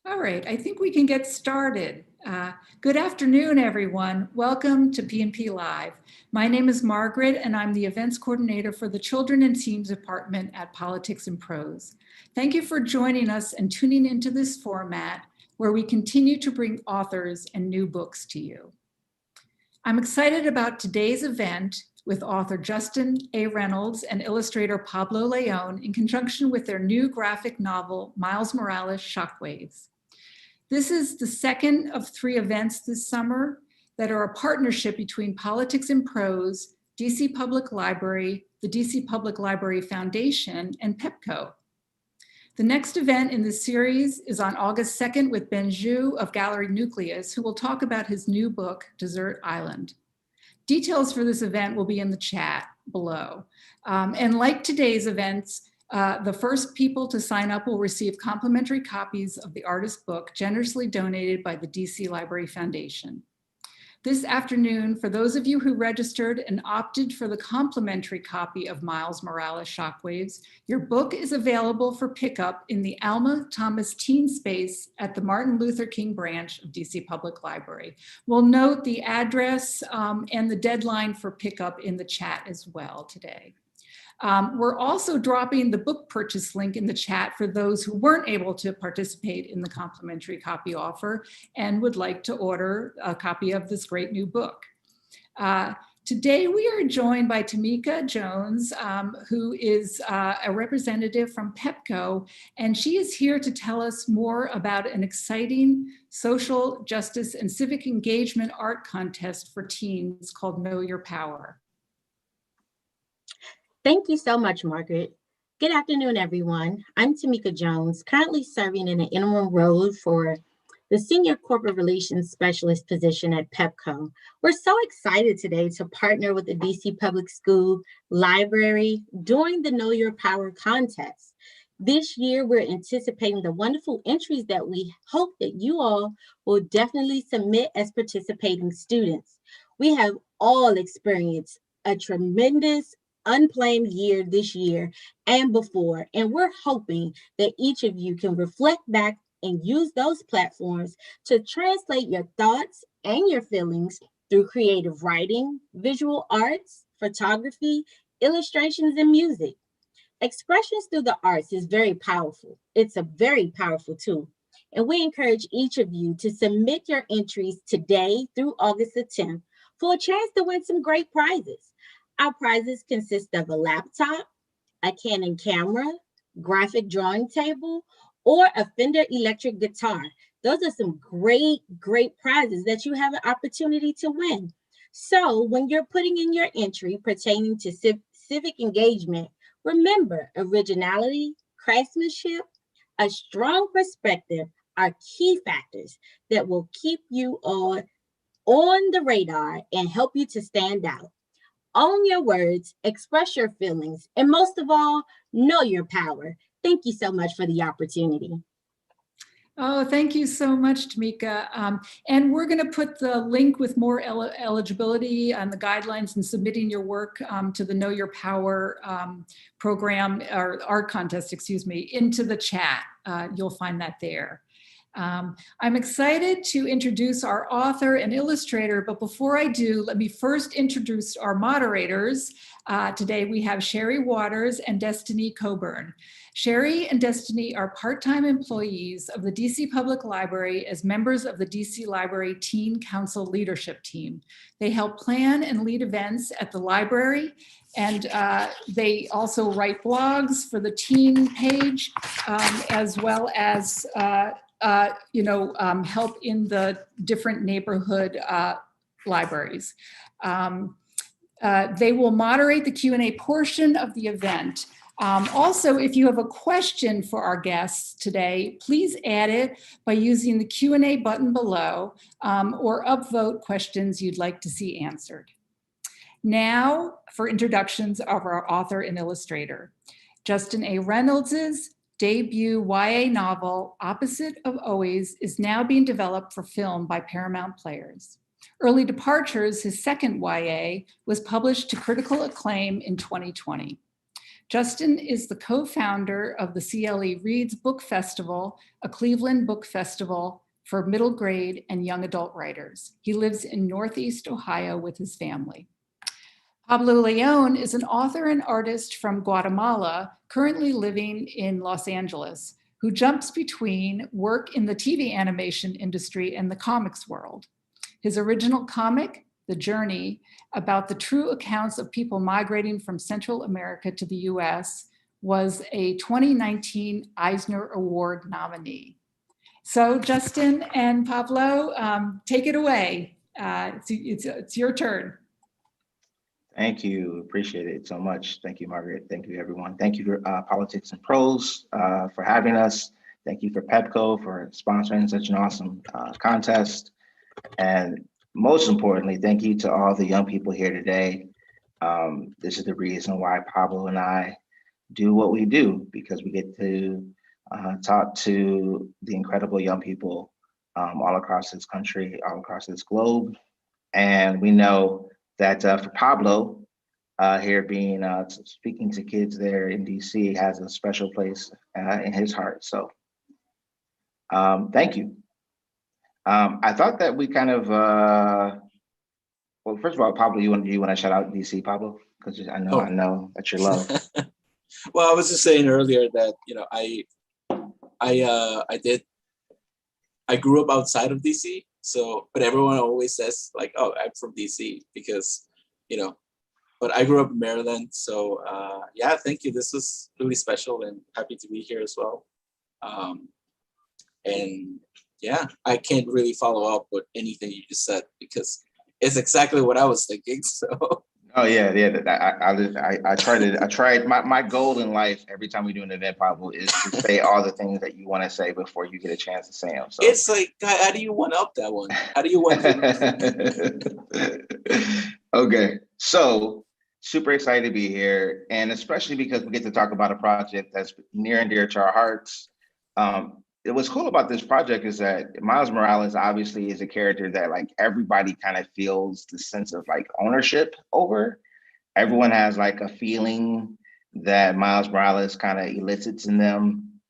All right, I think we can get started. Good afternoon, everyone. Welcome to P&P Live. My name is Margaret, and I'm the events coordinator for the Children and Teens Department at Politics and Prose. Thank you for joining us and tuning into this format where we continue to bring authors and new books to you. I'm excited about today's event with author Justin A. Reynolds and illustrator Pablo Leon in conjunction with their new graphic novel, Miles Morales' Shockwaves. This is the second of 3 events this summer that are a partnership between Politics and Prose, DC Public Library, the DC Public Library Foundation, and Pepco. The next event in this series is on August 2nd with Ben Zhu of Gallery Nucleus, who will talk about his new book, Desert Island. Details for this event will be in the chat below. And like today's events, the first people to sign up will receive complimentary copies of the artist book generously donated by the DC Library Foundation. This afternoon, for those of you who registered and opted for the complimentary copy of Miles Morales' Shockwaves, your book is available for pickup in the Alma Thomas Teen Space at the Martin Luther King branch of DC Public Library. We'll note the address and the deadline for pickup in the chat as well today. We're also dropping the book purchase link in the chat for those who weren't able to participate in the complimentary copy offer and would like to order a copy of this great new book. Today we are joined by Tamika Jones, who is a representative from Pepco, and she is here to tell us more about an exciting social justice and civic engagement art contest for teens called Know Your Power. Thank you so much, Margaret. Good afternoon, everyone. I'm Tamika Jones, currently serving in an interim role for the Senior Corporate Relations Specialist position at Pepco. We're so excited today to partner with the DC Public School Library during the Know Your Power contest. This year, we're anticipating the wonderful entries that we hope that you all will definitely submit as participating students. We have all experienced a tremendous unplanned year this year and before, and we're hoping that each of you can reflect back and use those platforms to translate your thoughts and your feelings through creative writing, visual arts, photography, illustrations, and music. Expressions through the arts is very powerful. It's a very powerful tool, and we encourage each of you to submit your entries today through August the 10th for a chance to win some great prizes. Our prizes consist of a laptop, a Canon camera, graphic drawing table, or a Fender electric guitar. Those are some great prizes that you have an opportunity to win. So when you're putting in your entry pertaining to civic engagement, remember originality, craftsmanship, a strong perspective are key factors that will keep you on the radar and help you to stand out. Own your words, express your feelings, and most of all, know your power. Thank you so much for the opportunity. Oh, thank you so much, Tamika. And we're going to put the link with more eligibility and the guidelines and submitting your work to the Know Your Power program, or art contest, excuse me, into the chat. You'll find that there. I'm excited to introduce our author and illustrator, but before I do, let me first introduce our moderators. Today we have Sherry Waters and Destiny Coburn. Sherry and Destiny are part-time employees of the DC Public Library as members of the DC Library Teen Council Leadership Team. They help plan and lead events at the library, and they also write blogs for the teen page, as well as help in the different neighborhood libraries. They will moderate the Q&A portion of the event. Also, if you have a question for our guests today, please add it by using the Q&A button below or upvote questions you'd like to see answered. Now for introductions of our author and illustrator. Justin A. Reynolds' debut YA novel, Opposite of Always, is now being developed for film by Paramount Players. Early Departures, his second YA, was published to critical acclaim in 2020. Justin is the co-founder of the CLE Reads Book Festival, a Cleveland book festival for middle grade and young adult writers. He lives in Northeast Ohio with his family. Pablo Leon is an author and artist from Guatemala, currently living in Los Angeles, who jumps between work in the TV animation industry and the comics world. His original comic, The Journey, about the true accounts of people migrating from Central America to the US, was a 2019 Eisner Award nominee. So Justin and Pablo, take it away. It's your turn. Thank you. Appreciate it so much. Thank you, Margaret. Thank you, everyone. Thank you for Politics and Prose for having us. Thank you for Pepco for sponsoring such an awesome contest. And most importantly, thank you to all the young people here today. This is the reason why Pablo and I do what we do, because we get to talk to the incredible young people all across this country, all across this globe. And we know that for Pablo, here being speaking to kids there in DC has a special place in his heart. So thank you. I thought that we kind of, well, first of all, Pablo, you want to shout out DC, Pablo? Because I know that's your love. Well, I was just saying earlier that, you know, I grew up outside of DC. So, but everyone always says like, oh, I'm from DC because, you know, but I grew up in Maryland. So yeah, thank you. This is really special and happy to be here as well. And yeah, I can't really follow up with anything you just said because it's exactly what I was thinking. So. Oh yeah. I tried. My goal in life every time we do an event, Pablo, is to say all the things that you want to say before you get a chance to say them. So it's like, how do you one up that one? How do you one Okay, so super excited to be here, and especially because we get to talk about a project that's near and dear to our hearts. What's cool about this project is that Miles Morales obviously is a character that like everybody kind of feels the sense of like ownership over. Everyone has like a feeling that Miles Morales kind of elicits in them,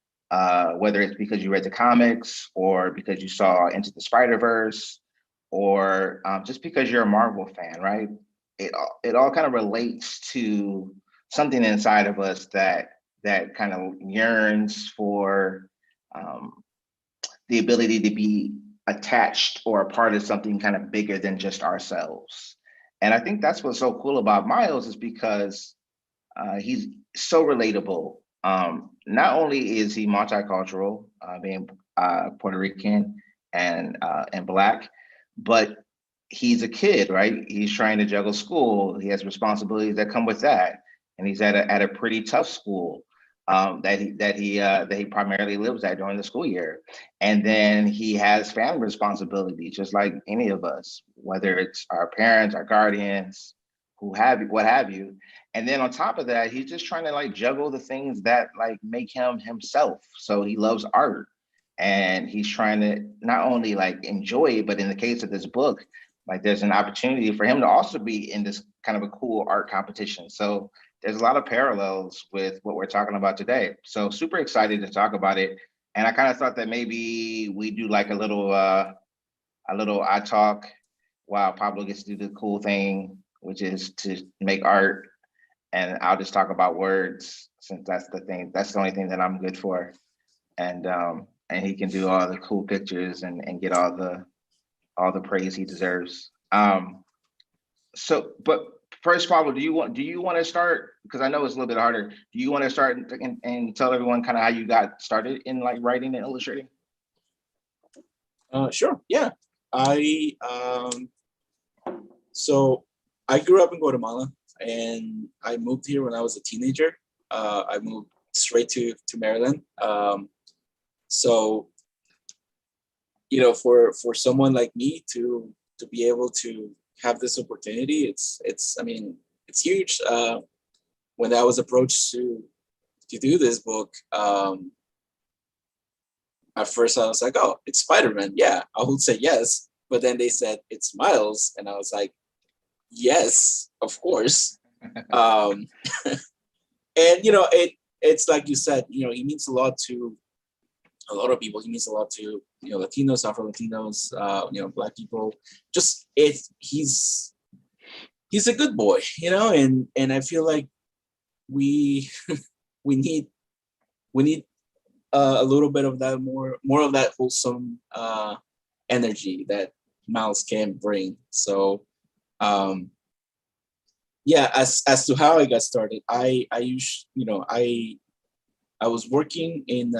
whether it's because you read the comics or because you saw Into the Spider-Verse or just because you're a Marvel fan, right? It all kind of relates to something inside of us that kind of yearns for the ability to be attached or a part of something kind of bigger than just ourselves. And I think that's what's so cool about Miles is because he's so relatable. Not only is he multicultural, being Puerto Rican and Black, but he's a kid, right? He's trying to juggle school. He has responsibilities that come with that, and he's at a pretty tough school that he primarily lives at during the school year. And then he has family responsibilities, just like any of us, whether it's our parents, our guardians, what have you. And then on top of that, he's just trying to like juggle the things that like make him himself. So he loves art, and he's trying to not only like enjoy it, but in the case of this book, like there's an opportunity for him to also be in this kind of a cool art competition. So there's a lot of parallels with what we're talking about today. So super excited to talk about it. And I kind of thought that maybe we do like a little I talk while Pablo gets to do the cool thing, which is to make art. And I'll just talk about words, since that's the only thing that I'm good for. And he can do all the cool pictures and get all the praise he deserves. So, but first, Pablo, do you want to start? Because I know it's a little bit harder. Do you want to start and tell everyone kind of how you got started in like writing and illustrating? Sure. Yeah. So I grew up in Guatemala and I moved here when I was a teenager. I moved straight to Maryland. So, you know, for someone like me to be able to have this opportunity, it's huge. When I was approached to do this book, at first I was like, oh, it's Spider-Man. Yeah, I would say yes. But then they said it's Miles. And I was like, yes, of course. And it's like you said, he means a lot to a lot of people. He means a lot to Latinos, Afro Latinos, Black people. Just he's a good boy, and I feel like we we need a little bit of that, more of that wholesome energy that Miles can bring. So yeah, as to how I got started, I was working in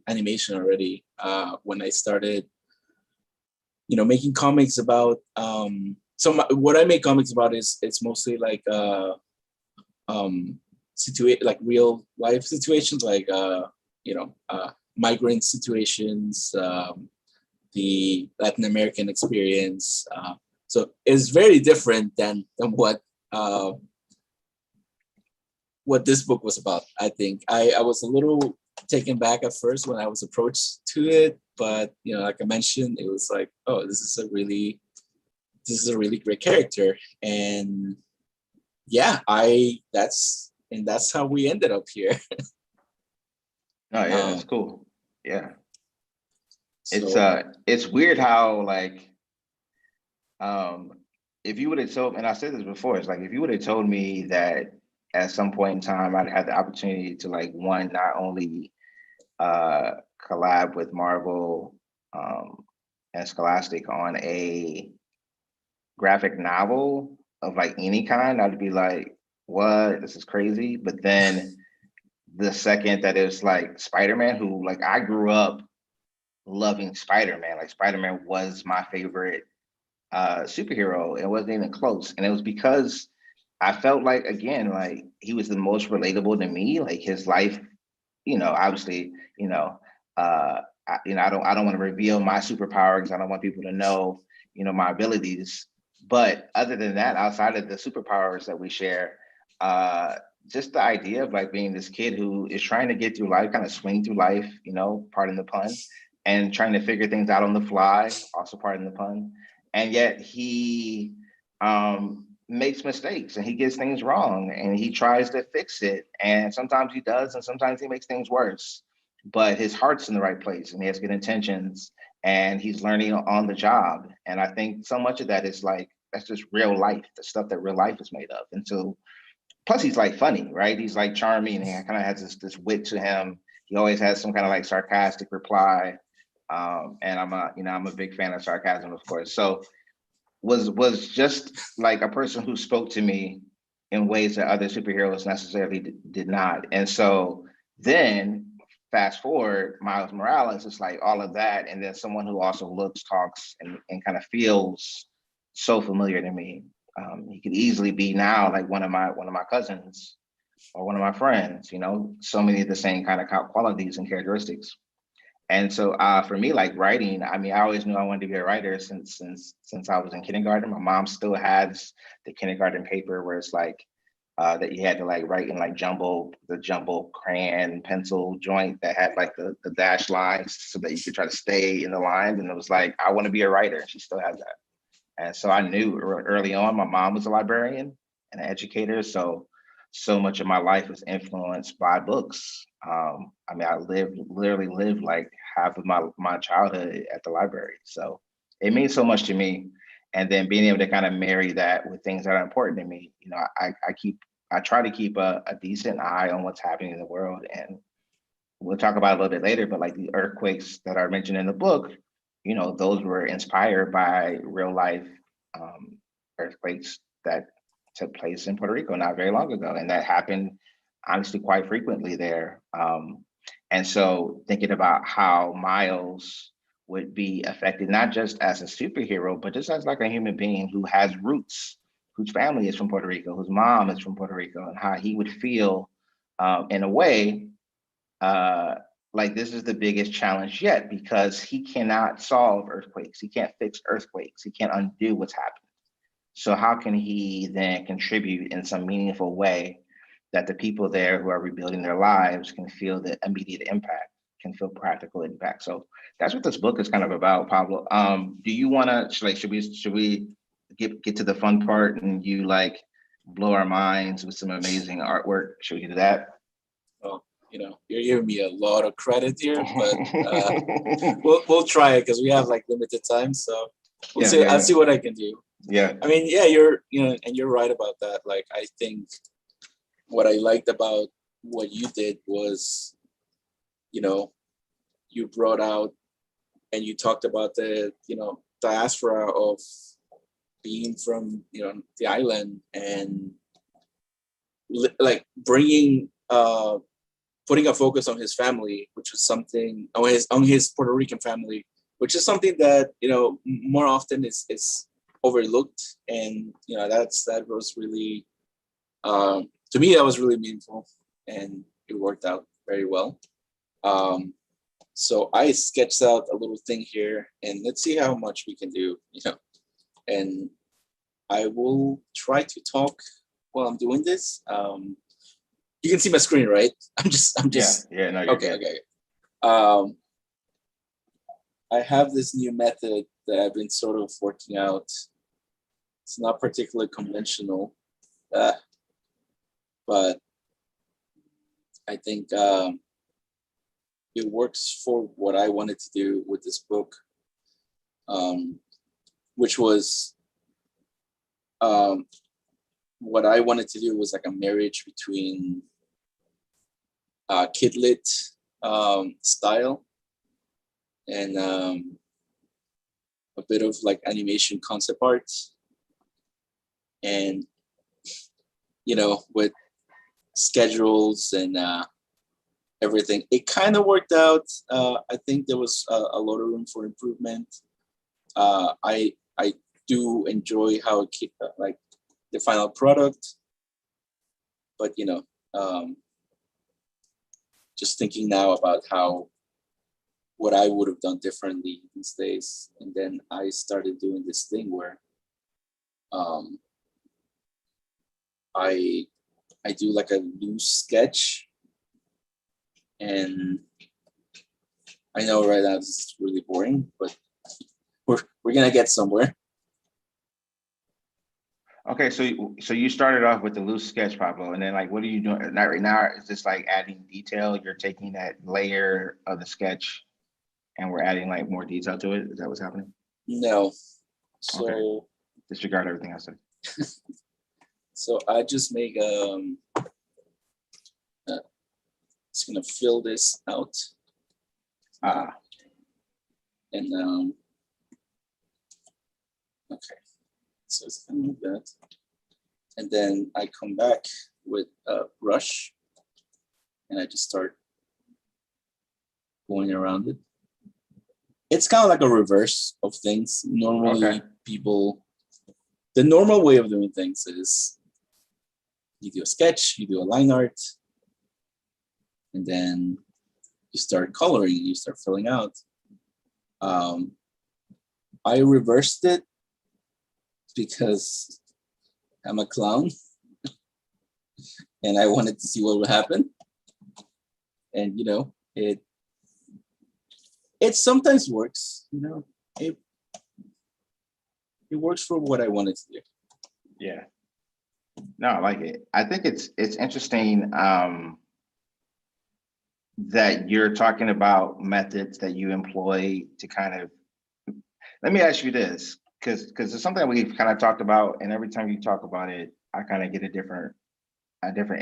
animation already when I started making comics about what I make comics about is it's mostly like like real life situations, like migrant situations, the Latin American experience. So it's very different than what this book was about. I think I was a little taken back at first when I was approached to it, but like I mentioned, it was like, oh, this is a really great character, and yeah, that's how we ended up here. Oh yeah, that's cool. Yeah, So, it's weird how like if you would have told, and I said this before, it's like if you would have told me that at some point in time I'd had the opportunity to like one, not only collab with Marvel and Scholastic on a graphic novel of like any kind, I'd be like, what? This is crazy. But then the second that it's like Spider-Man, who like I grew up loving Spider-Man. Like Spider-Man was my favorite superhero. It wasn't even close. And it was because I felt like, again, like he was the most relatable to me. Like his life, obviously, I don't want to reveal my superpower because I don't want people to know, my abilities. But other than that, outside of the superpowers that we share, just the idea of like being this kid who is trying to get through life, kind of swing through life, pardon the pun, and trying to figure things out on the fly, also pardon the pun. And yet he makes mistakes and he gets things wrong and he tries to fix it. And sometimes he does, and sometimes he makes things worse. But his heart's in the right place and he has good intentions and he's learning on the job. And I think so much of that is like, that's just real life, the stuff that real life is made of. And so, plus he's like funny, right? He's like charming and he kind of has this wit to him. He always has some kind of like sarcastic reply. And I'm a big fan of sarcasm, of course. So was just like a person who spoke to me in ways that other superheroes necessarily did not. And so then fast forward, Miles Morales, it's like all of that. And then someone who also looks, talks, and kind of feels so familiar to me. He could easily be now like one of my cousins or one of my friends, so many of the same kind of qualities and characteristics. And so for me, like writing, I mean, I always knew I wanted to be a writer since I was in kindergarten. My mom still has the kindergarten paper where it's like that you had to like write in like the jumbo crayon pencil joint that had like the dash lines so that you could try to stay in the lines. And it was like, I want to be a writer. She still has that. And so I knew early on, my mom was a librarian and an educator. So much of my life was influenced by books. I mean, I literally lived like half of my childhood at the library. So it means so much to me. And then being able to kind of marry that with things that are important to me, I try to keep a decent eye on what's happening in the world. And we'll talk about it a little bit later, but like the earthquakes that are mentioned in the book, those were inspired by real life earthquakes that took place in Puerto Rico not very long ago. And that happened honestly quite frequently there. And so thinking about how Miles would be affected, not just as a superhero, but just as like a human being who has roots, whose family is from Puerto Rico, whose mom is from Puerto Rico, and how he would feel in a way like this is the biggest challenge yet because he cannot solve earthquakes. He can't fix earthquakes. He can't undo what's happened. So how can he then contribute in some meaningful way that the people there who are rebuilding their lives can feel the immediate impact, can feel practical impact? So that's what this book is kind of about, Pablo. Do you want to should we get to the fun part and you like blow our minds with some amazing artwork. Should we do that? Well, you're giving me a lot of credit here, but we'll try it because we have like limited time. So we'll see. I'll see what I can do. Yeah. I mean, yeah, you're right about that. Like, I think what I liked about what you did was, you brought out and you talked about the, diaspora of being from, the island, and like bringing, putting a focus on his family, which was something on his Puerto Rican family, which is something that, more often is overlooked. And, that was really, to me, that was really meaningful, and it worked out very well. So I sketched out a little thing here, and let's see how much we can do, and I will try to talk while I'm doing this. You can see my screen, right? I'm just. Yeah. No, you're Okay. good. Okay. I have this new method that I've been sort of working out. It's not particularly conventional, but I think it works for what I wanted to do with this book, which was what I wanted to do was like a marriage between kidlit style and a bit of like animation concept art, and with schedules and everything. It kind of worked out. I think there was a lot of room for improvement. I do enjoy how it like the final product, but just thinking now about what I would have done differently these days. And then I started doing this thing where I do like a loose sketch, and I know right now this is really boring, but we're gonna get somewhere. Okay, so you started off with the loose sketch, Pablo, and then like, what are you doing? Not right now. Is this like adding detail? You're taking that layer of the sketch, and we're adding like more detail to it. Is that what's happening? No. So okay. Disregard everything I said. So I just make just gonna fill this out. And okay. So it's gonna move that. And then I come back with a brush, and I just start going around it. It's kind of like a reverse of things. Normally, the normal way of doing things is you do a sketch, you do a line art, and then you start coloring, you start filling out. I reversed it because I'm a clown and I wanted to see what would happen. And it sometimes works, it works for what I wanted to do. Yeah. No, I like it. I think it's interesting that you're talking about methods that you employ to kind of, let me ask you this, because it's something we've kind of talked about, and every time you talk about it, I kind of get a different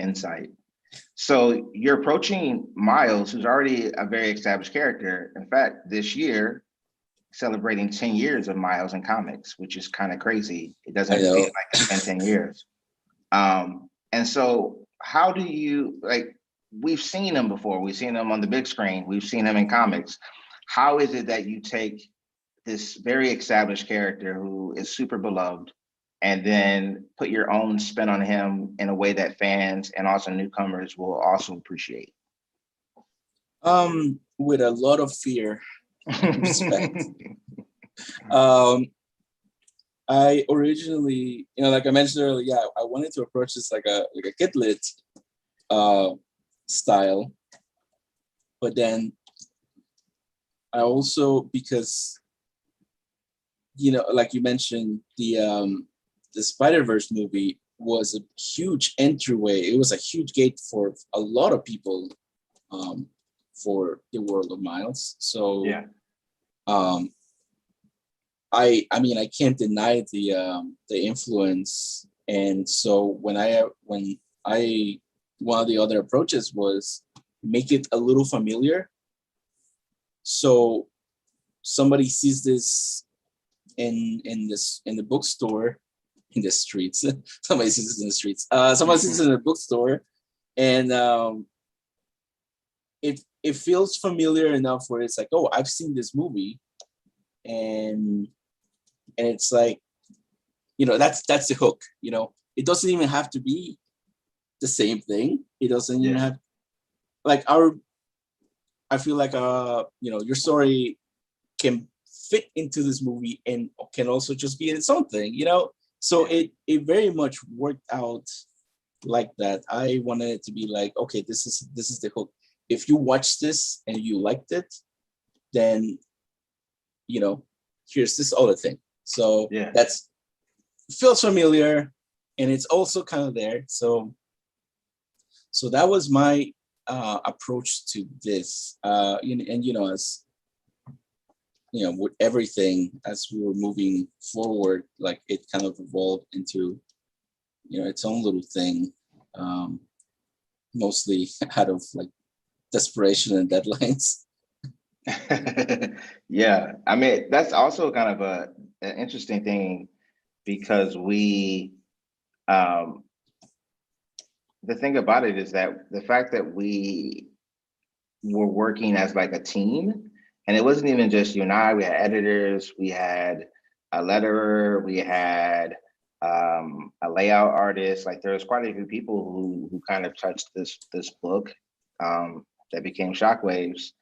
insight. So you're approaching Miles, who's already a very established character. In fact, this year, celebrating 10 years of Miles in comics, which is kind of crazy. It doesn't feel like it's been 10 years. And so how do you, like, we've seen him before. We've seen him on the big screen. We've seen him in comics. How is it that you take this very established character who is super beloved and then put your own spin on him in a way that fans and also newcomers will also appreciate? With a lot of fear and respect. I originally, like I mentioned earlier, I wanted to approach this like a kidlit style, but then I also, because like you mentioned, the Spider-Verse movie was a huge entryway. It was a huge gate for a lot of people for the world of Miles. So Yeah. I mean, I can't deny the influence. And so when one of the other approaches was make it a little familiar. So somebody sees this in the bookstore, in the streets. Somebody sees this in the streets. Somebody sees it in the bookstore, and it feels familiar enough where it's like, oh, I've seen this movie, and it's like, that's the hook. It doesn't even have to be the same thing. It doesn't even have like I feel like your story can fit into this movie and can also just be its own thing, So it very much worked out like that. I wanted it to be like, okay, this is the hook. If you watch this and you liked it, then here's this other thing. So that's feels familiar, and it's also kind of there. So that was my approach to this. As with everything, as we were moving forward, like it kind of evolved into its own little thing, mostly out of like desperation and deadlines. Yeah, I mean, that's also kind of an interesting thing, because the thing about it is that the fact that we were working as like a team, and it wasn't even just you and I. We had editors, we had a letterer, we had a layout artist. Like there was quite a few people who kind of touched this book that became Shockwaves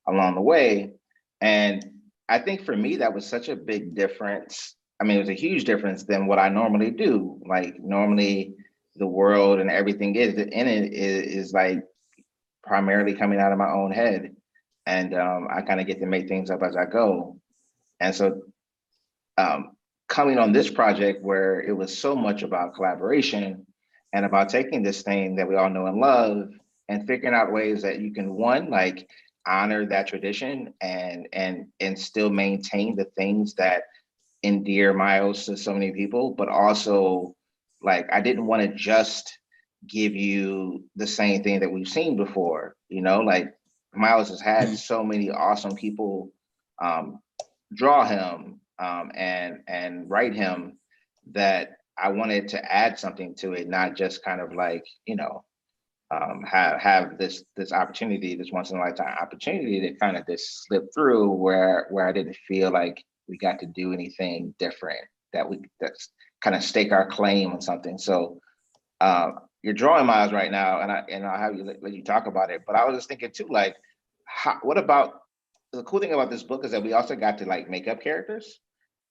along the way. And I think for me, that was such a big difference. I mean, it was a huge difference than what I normally do. Like normally the world and everything in it is like primarily coming out of my own head. And I kind of get to make things up as I go. And so coming on this project where it was so much about collaboration and about taking this thing that we all know and love and figuring out ways that you can, one, like honor that tradition and still maintain the things that endear Miles to so many people, but also like I didn't want to just give you the same thing that we've seen before. Like Miles has had so many awesome people draw him and write him, that I wanted to add something to it, not just kind of like have this opportunity, this once in a lifetime opportunity to kind of just slip through where I didn't feel like we got to do anything different, that's kind of stake our claim on something. So you're drawing Miles right now, and I'll have you let you talk about it. But I was just thinking too, like, what about the cool thing about this book is that we also got to like make up characters,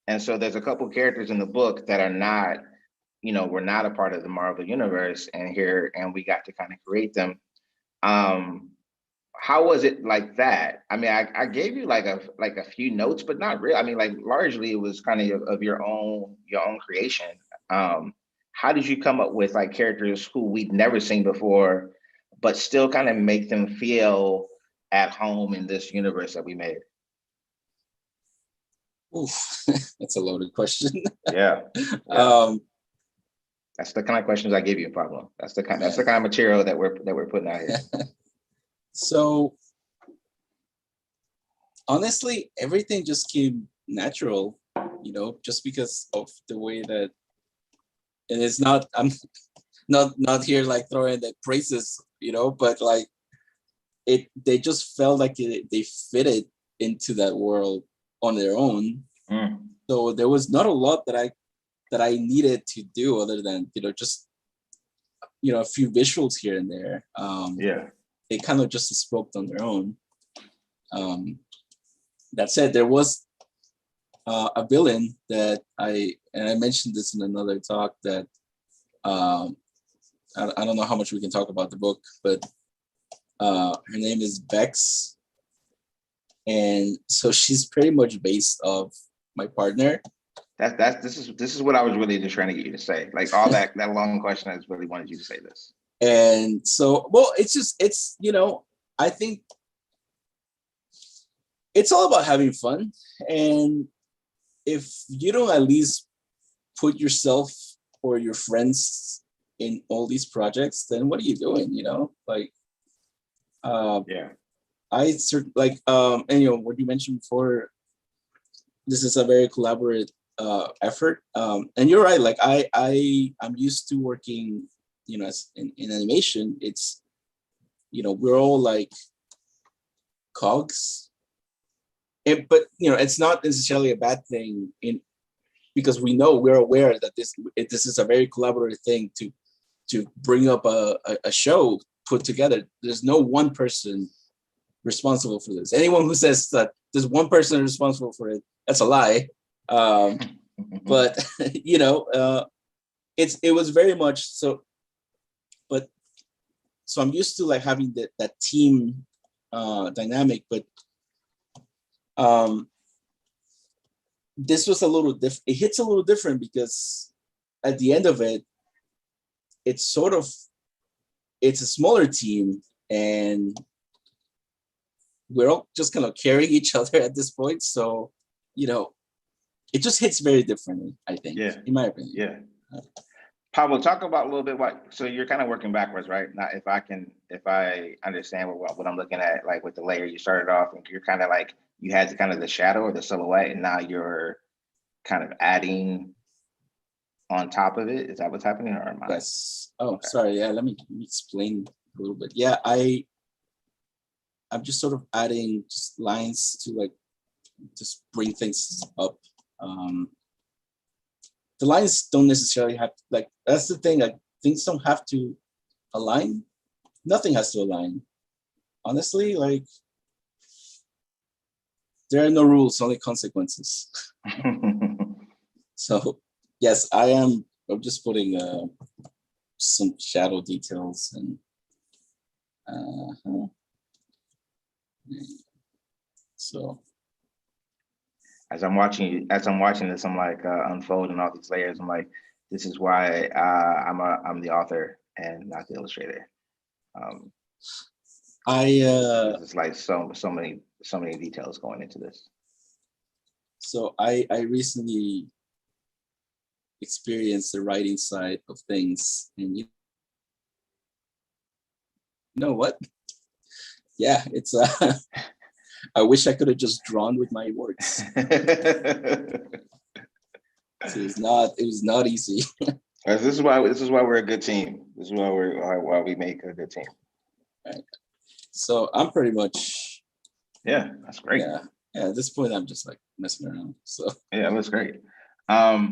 and so there's a couple characters in the book that are not, we're not a part of the Marvel universe, and we got to kind of create them. How was it like that? I mean, I gave you like a few notes, but not really. I mean, like largely it was kind of your own creation. How did you come up with like characters who we'd never seen before, but still kind of make them feel at home in this universe that we made? Oof, that's a loaded question. Yeah. That's the kind of questions I give you, Pablo. That's the kind of material that we're putting out here. So honestly, everything just came natural, just because of the way that, and it's not, I'm not here like throwing the praises, but like they just felt like they fitted into that world on their own. So there was not a lot that I needed to do other than, just, a few visuals here and there. They kind of just spoke on their own. That said, there was a villain that I mentioned this in another talk that I don't know how much we can talk about the book, but her name is Bex. And so she's pretty much based off my partner. This is what I was really just trying to get you to say. Like all that long question, I just really wanted you to say this. And so, well, it's I think it's all about having fun. And if you don't at least put yourself or your friends in all these projects, then what are you doing? Like, Yeah. I like, and what you mentioned before, this is a very collaborative effort. And you're right. Like I'm used to working, as in animation. It's, we're all like cogs. But it's not necessarily a bad thing because we're aware that this is a very collaborative thing to bring up a show put together. There's no one person responsible for this. Anyone who says that there's one person responsible for it, that's a lie. But it was very much so. But so I'm used to like having that team dynamic, but this was a little different. It hits a little different because at the end of it, it's a smaller team, and we're all just kind of carrying each other at this point. So, it just hits very differently, I think, in my opinion. Yeah. Pablo, talk about a little bit so you're kind of working backwards, right? Now, if I understand what I'm looking at, like with the layer, you started off and you're kind of like, you had kind of the shadow or the silhouette, and now you're kind of adding on top of it. Is that what's happening, or am I? Yes. Oh, okay. Sorry. Yeah, let me explain a little bit. Yeah, I'm just sort of adding just lines to like just bring things up. The lines don't necessarily have to, like, that's the thing. Like, things don't have to align. Nothing has to align. Honestly, like, there are no rules, only consequences. So, yes, I'm just putting some shadow details and so. As I'm watching this, I'm like unfolding all these layers. I'm like, this is why I'm the author and not the illustrator. It's like so many details going into this. So I recently experienced the writing side of things, and you know what? Yeah, it's I wish I could have just drawn with my words. So it was not easy. This is why we're a good team. This is why we make a good team. Right. So I'm pretty much. Yeah, that's great. Yeah. At this point, I'm just like messing around. So yeah, it was great. I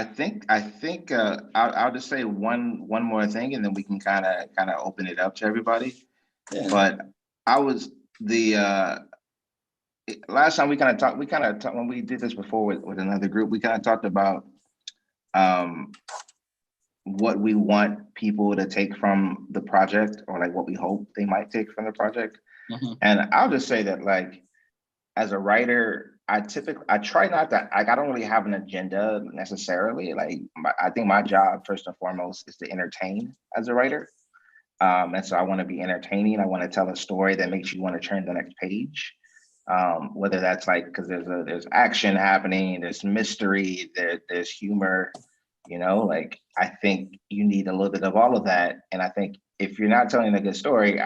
think I'll just say one more thing, and then we can kind of open it up to everybody. Yeah. But I was last time we kind of talked when we did this before with another group, we kind of talked about what we want people to take from the project, or like what we hope they might take from the project. Mm-hmm. And I'll just say that, like, as a writer, I try not to, like, I don't really have an agenda necessarily. Like, I think my job first and foremost is to entertain as a writer. And so I want to be entertaining. I want to tell a story that makes you want to turn the next page. Whether that's like, because there's action happening, there's mystery, there's humor, like, I think you need a little bit of all of that. And I think if you're not telling a good story,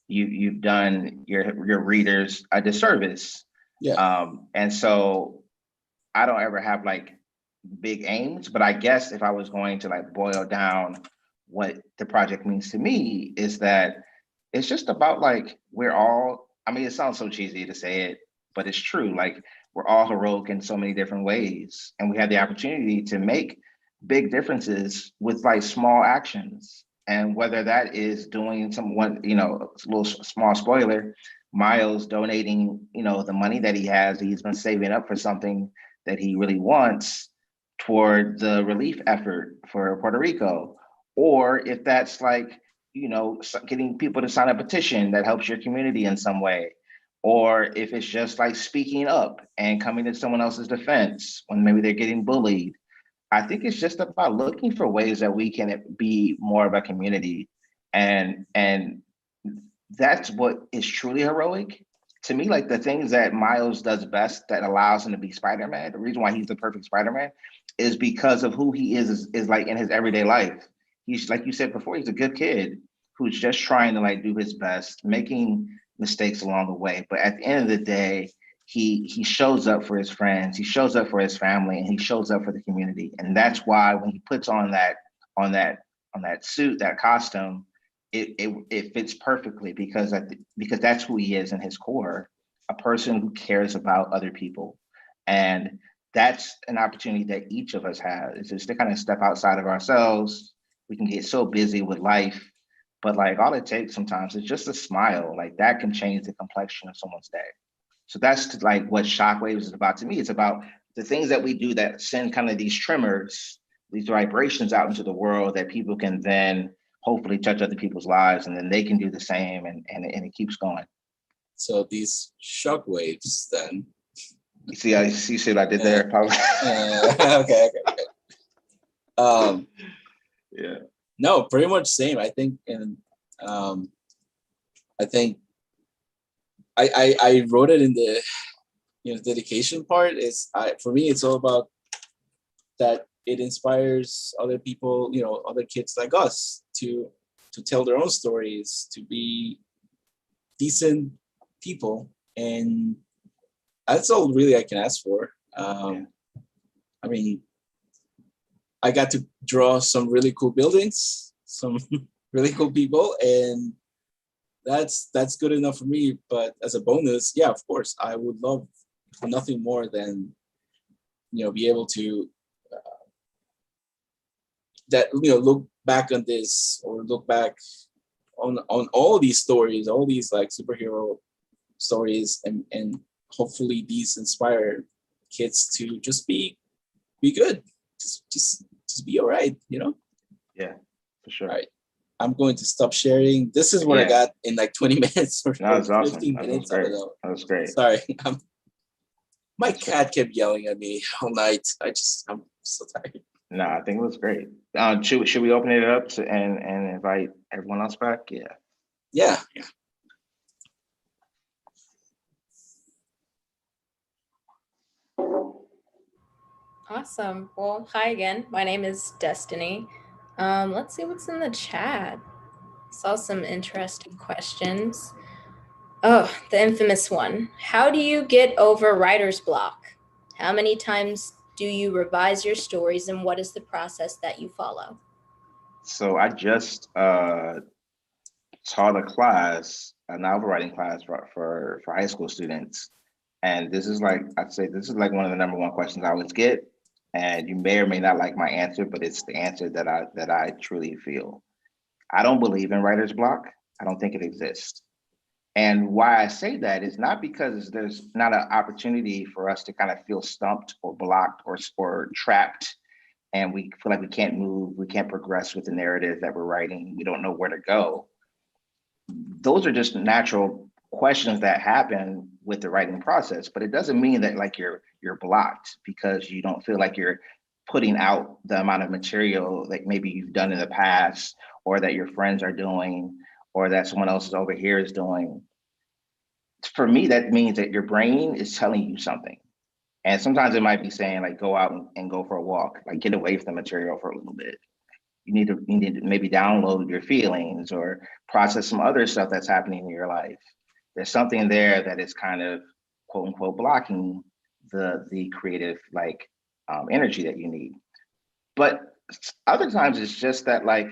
you've done your readers a disservice. Yeah. And so I don't ever have like big aims, but I guess if I was going to like boil down what the project means to me, is that it's just about, like, we're all, I mean, it sounds so cheesy to say it, but it's true. Like, we're all heroic in so many different ways, and we have the opportunity to make big differences with like small actions. And whether that is doing a little small spoiler, Miles donating, the money that he has, he's been saving up for something that he really wants toward the relief effort for Puerto Rico. Or if that's like, getting people to sign a petition that helps your community in some way. or if it's just like speaking up and coming to someone else's defense when maybe they're getting bullied. I think it's just about looking for ways that we can be more of a community, and that's what is truly heroic. To me, like the things that Miles does best that allows him to be Spider-Man, the reason why he's the perfect Spider-Man is because of who he is like in his everyday life. He's like you said before, he's a good kid who's just trying to like do his best, making mistakes along the way. But at the end of the day, he shows up for his friends, he shows up for his family, and he shows up for the community. And that's why when he puts on that on that suit, that costume, it fits perfectly because that's who he is in his core, a person who cares about other people. And that's an opportunity that each of us has, is just to kind of step outside of ourselves. We can get so busy with life, but like all it takes sometimes is just a smile. Like that can change the complexion of someone's day. So that's like what Shockwaves is about to me. It's about the things that we do that send kind of these tremors, these vibrations out into the world that people can then hopefully touch other people's lives, and then they can do the same, and it keeps going. So these shockwaves then. You see, I see shit I did there, Pablo. Okay. Yeah. No, pretty much same. I think, and I think I wrote it in the dedication part. For me, it's all about that. It inspires other people, other kids like us to tell their own stories, to be decent people, and that's all really I can ask for. I mean, I got to draw some really cool buildings, some really cool people, and that's good enough for me. But as a bonus, yeah, of course, I would love nothing more than be able to look back on this, or look back on all these stories, all these like superhero stories, and hopefully these inspire kids to just be good, just be all right, Yeah, for sure. All right, I'm going to stop sharing. This is what I got in like 20 minutes or no, 15 awesome. Minutes. I don't know. That was great. Sorry, my cat kept yelling at me all night. I'm so tired. No, I think it was great. Should we open it up and invite everyone else back? Yeah. Awesome. Well, hi again. My name is Destiny. Let's see what's in the chat. Saw some interesting questions. Oh, the infamous one. How do you get over writer's block? How many times do you revise your stories, and what is the process that you follow? So I just taught a class, a novel writing class for high school students. And this is like, I'd say this is like one of the number one questions I always get. And you may or may not like my answer, but it's the answer that I truly feel. I don't believe in writer's block. I don't think it exists. And why I say that is not because there's not an opportunity for us to kind of feel stumped or blocked or trapped, and we feel like we can't move, we can't progress with the narrative that we're writing, we don't know where to go. Those are just natural questions that happen with the writing process, but it doesn't mean that like you're blocked because you don't feel like you're putting out the amount of material like maybe you've done in the past, or that your friends are doing, or that someone else over here is doing. For me, that means that your brain is telling you something. And sometimes it might be saying like, go out and go for a walk, like get away from the material for a little bit. You need to maybe download your feelings or process some other stuff that's happening in your life. There's something there that is kind of quote unquote blocking the creative energy that you need. But other times it's just that like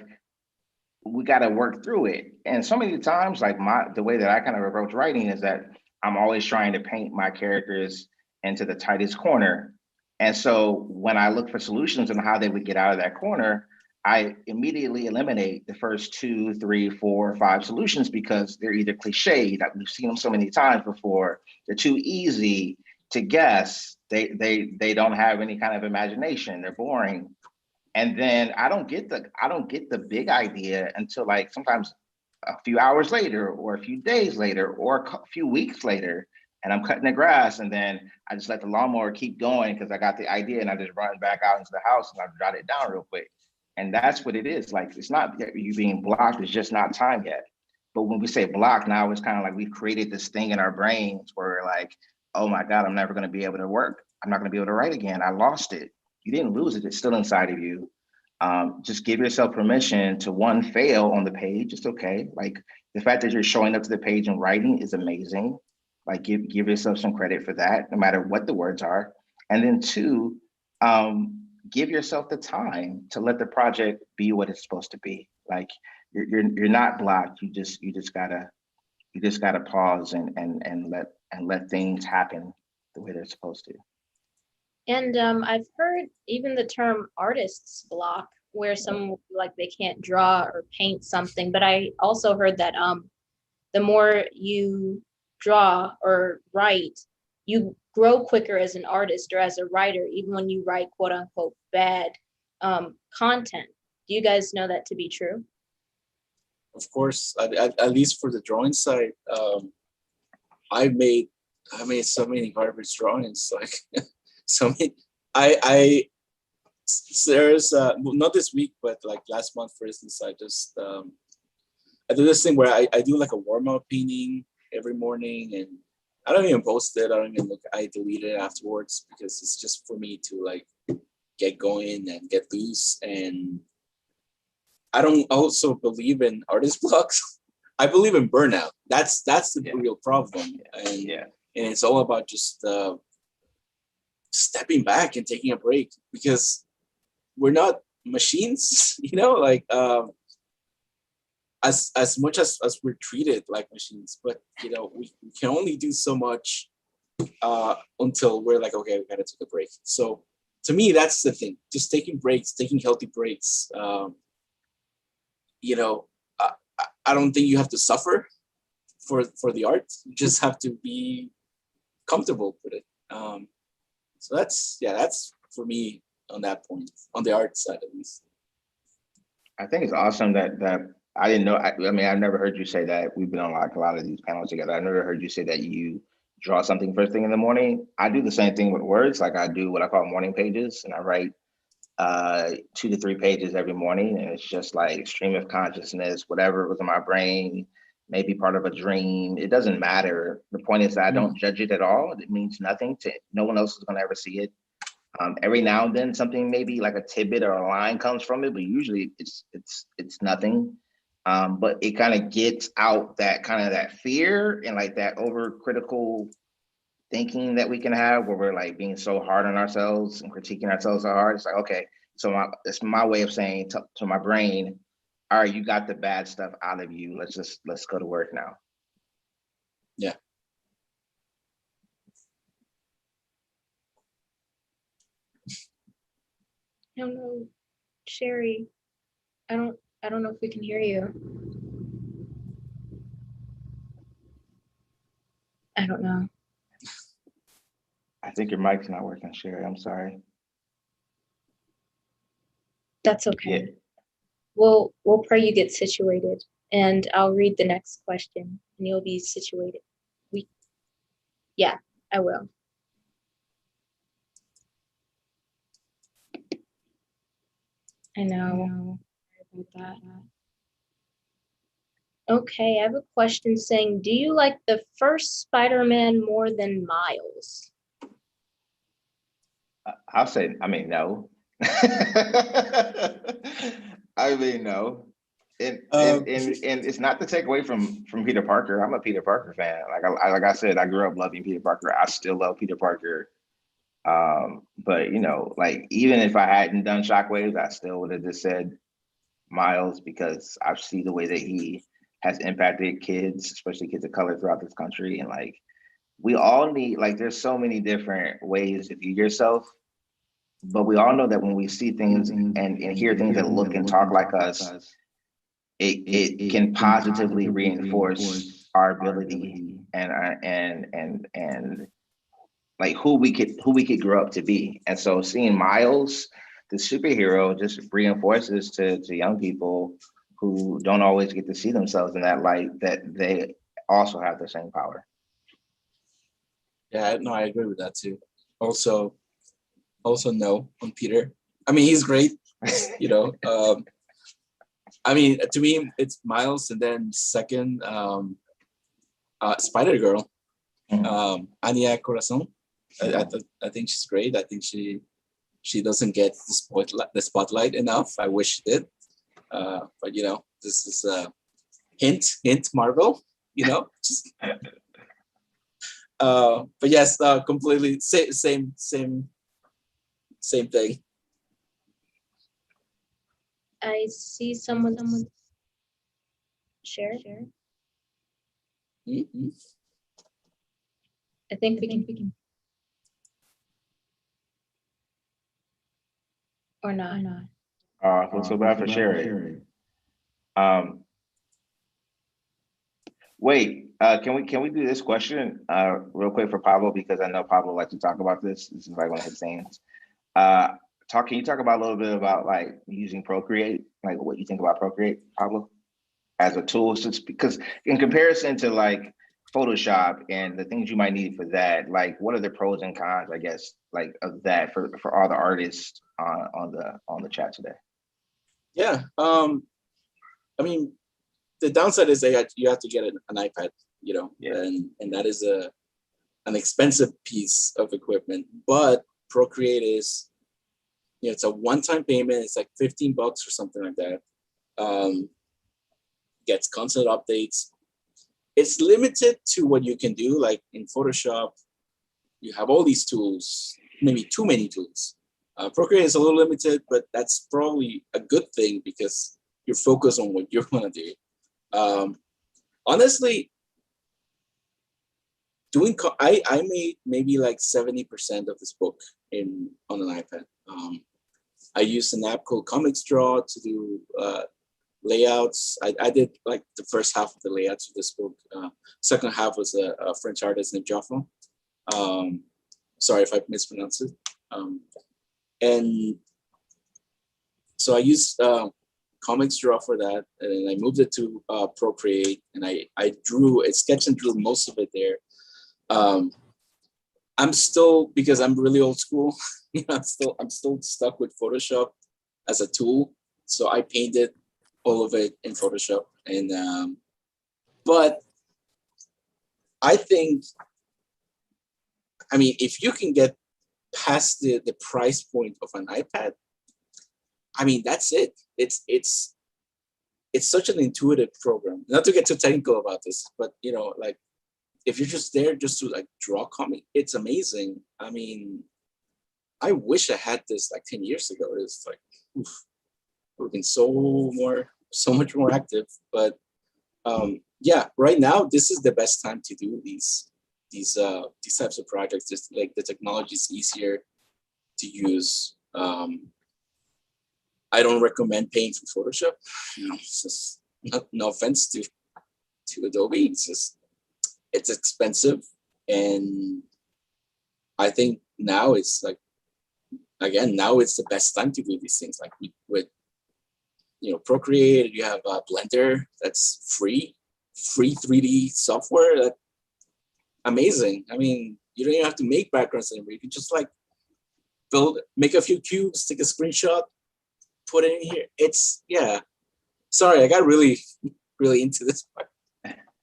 we got to work through it. And so many times, like the way that I kind of approach writing is that I'm always trying to paint my characters into the tightest corner. And so when I look for solutions on how they would get out of that corner, I immediately eliminate the first 2, 3, 4, 5 solutions because they're either cliched, that we've seen them so many times before, they're too easy to guess, they don't have any kind of imagination, they're boring. And then I don't get the big idea until like sometimes a few hours later or a few days later or a few weeks later, and I'm cutting the grass, and then I just let the lawnmower keep going because I got the idea, and I just run back out into the house and I jot it down real quick. And that's what it is. Like, it's not that you being blocked, it's just not time yet. But when we say block now, it's kind of like we've created this thing in our brains where we're like, oh my God, I'm never going to be able to work. I'm not going to be able to write again. I lost it. You didn't lose it. It's still inside of you. Just give yourself permission to, one, fail on the page. It's okay. Like, the fact that you're showing up to the page and writing is amazing. Like, give yourself some credit for that, no matter what the words are. And then two, give yourself the time to let the project be what it's supposed to be. Like, you're not blocked. You just gotta pause and let things happen the way they're supposed to. And I've heard even the term artist's block, where someone will feel like they can't draw or paint something. But I also heard that the more you draw or write, you grow quicker as an artist or as a writer, even when you write quote unquote bad content. Do you guys know that to be true? Of course, at least for the drawing side, I made so many garbage drawings. Like, so many. There's not this week, but like last month, for instance, I just I do this thing where I do like a warm-up painting every morning, and I don't even post it. I don't even look. I delete it afterwards because it's just for me to like get going and get loose. And I don't also believe in artist blocks. I believe in burnout. That's the real problem. And it's all about just stepping back and taking a break, because we're not machines, like as much as we're treated like machines, but we can only do so much until we're like, okay, we gotta take a break. So to me, that's the thing, just taking breaks, taking healthy breaks. I don't think you have to suffer for the art. You just have to be comfortable with it. So that's for me on that point, on the art side at least. I think it's awesome that I didn't know. I mean, I've never heard you say that. We've been on like a lot of these panels together. I never heard you say that you draw something first thing in the morning. I do the same thing with words. Like, I do what I call morning pages, and I write 2 to 3 pages every morning, and it's just like stream of consciousness, whatever was in my brain, maybe part of a dream. It doesn't matter. The point is that I don't judge it at all. It means nothing to no one else is going to ever see it. Every now and then something, maybe like a tidbit or a line, comes from it, but usually it's nothing. But it kind of gets out that fear and like that overcritical thinking that we can have, where we're like being so hard on ourselves and critiquing ourselves so hard. It's like, okay, so it's my way of saying to my brain, all right, you got the bad stuff out of you. Let's go to work now. Yeah. I don't know, Sherry. I don't know if we can hear you. I don't know. I think your mic's not working, Sherry. I'm sorry. That's okay. Yeah. We'll pray you get situated, and I'll read the next question, and you'll be situated. Yeah, I will. I know. Sorry about that. Okay, I have a question saying, do you like the first Spider-Man more than Miles? I'll say, no. No. And it's not to take away from Peter Parker. I'm a Peter Parker fan. Like I said, I grew up loving Peter Parker. I still love Peter Parker. But like, even if I hadn't done Shockwaves, I still would have just said Miles, because I see the way that he has impacted kids, especially kids of color, throughout this country. And like, we all need, like, there's so many different ways to view yourself, but we all know that when we see things and hear things that look and talk like us, it can positively reinforce our ability and like who we could grow up to be. And so seeing Miles, the superhero, just reinforces to young people who don't always get to see themselves in that light, that they also have the same power. Yeah, no, I agree with that too. Also no on Peter. I mean, he's great, you know. I mean, to me, it's Miles, and then second, Spider Girl, Anya Corazon. I think she's great. I think she doesn't get the spotlight enough. I wish she did. But you know, this is a hint Marvel, you know. Just, but yes, completely same thing. I see someone share. Mm-hmm. I think we can. Or not. What's so bad for sharing? Wait, can we do this question real quick for Pablo, because I know Pablo likes to talk about this. This is like one of his things. Can you talk about a little bit about like using Procreate, like what you think about Procreate, Pablo, as a tool? Since, because in comparison to like Photoshop and the things you might need for that, like what are the pros and cons, I guess, like of that for all the artists on the chat today? Yeah. I mean, the downside is that you have to get an iPad, you know, and that is an expensive piece of equipment. But Procreate is, you know, it's a one-time payment. It's like $15 or something like that. Gets constant updates. It's limited to what you can do. Like in Photoshop, you have all these tools, maybe too many tools. Procreate is a little limited, but that's probably a good thing because you're focused on what you're gonna do. Honestly, I made maybe like 70% of this book on an iPad. I used an app called Comics Draw to do layouts. I did like the first half of the layouts of this book. Second half was a French artist named Joffre. Sorry if I mispronounced it. And so I used Comics Draw for that, and I moved it to Procreate, and I sketched and drew most of it there. I'm still, because I'm really old school, you know, I'm still stuck with Photoshop as a tool. So I painted all of it in Photoshop, and but I think, I mean, if you can get past the price point of an iPad, I mean, that's it. It's such an intuitive program. Not to get too technical about this, but you know, like if you're just there just to like draw comic, it's amazing. I mean, I wish I had this like 10 years ago. It's like, oof, I would have been so much more active. But yeah, right now this is the best time to do these types of projects. Just like the technology is easier to use. I don't recommend paying for Photoshop. You know, it's just no offense to Adobe. It's expensive, and I think now it's like, again, now it's the best time to do these things. Like with you know, Procreate, you have Blender, that's free 3D software. That amazing. I mean, you don't even have to make backgrounds anymore. You can just like make a few cubes, take a screenshot, put it in here. It's, yeah. Sorry, I got really into this part.